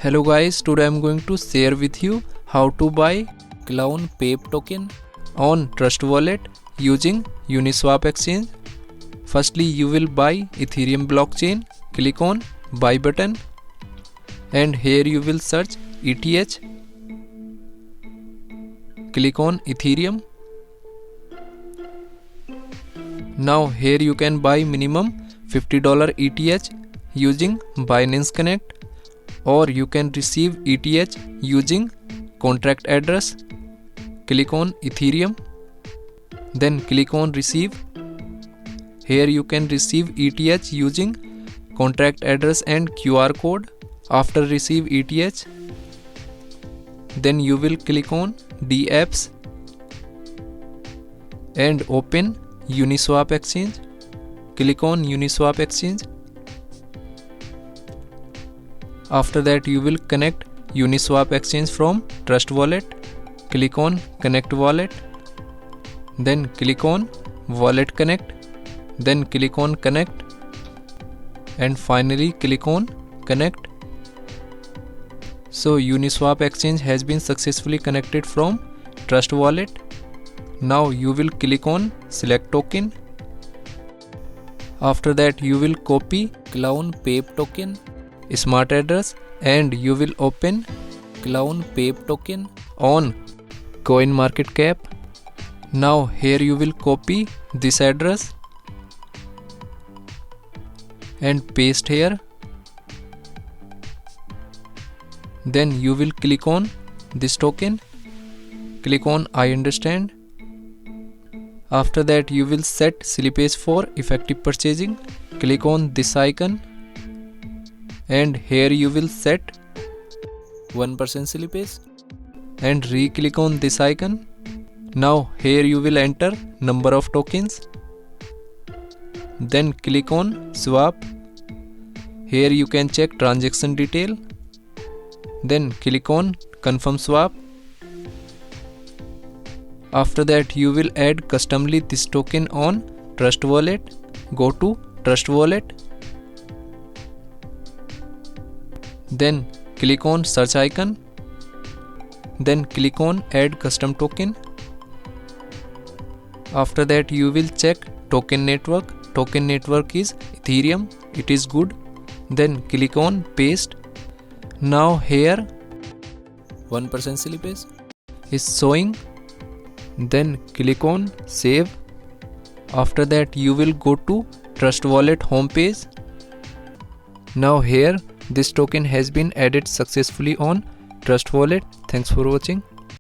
Hello guys, today I am going to share with you how to buy clone Pepe token on Trust Wallet using UniSwap exchange. Firstly, you will buy Ethereum blockchain. Click on buy button and here you will search ETH. Click on Ethereum. Now here you can buy minimum $50 ETH using Binance Connect, or you can receive ETH using contract address. Click on Ethereum, then click on receive. Here you can receive ETH using contract address and QR code. After receive ETH, then you will click on dApps and open UniSwap exchange. Click on UniSwap exchange. After that you will connect UniSwap exchange from Trust Wallet. Click on connect wallet, then click on wallet connect, then click on connect and finally click on connect. So UniSwap exchange has been successfully connected from Trust Wallet. Now you will click on select token. After that you will copy clone Pepe token smart address and you will open clone Pepe token on CoinMarketCap. Now here you will copy this address and paste here. Then you will click on this token. Click on I understand. After that you will set slippage for effective purchasing. Click on this icon and here you will set 1% slippage and re-click on this icon. Now here you will enter number of tokens, then click on swap. Here you can check transaction detail, then click on confirm swap. After that you will add customly this token on Trust Wallet. Go to Trust Wallet, then click on search icon, then click on add custom token. After that you will check token network. Token network is Ethereum, it is good. Then click on paste. Now here 1% slippage is showing. Then click on save. After that you will go to Trust Wallet homepage. Now here this token has been added successfully on Trust Wallet. Thanks for watching.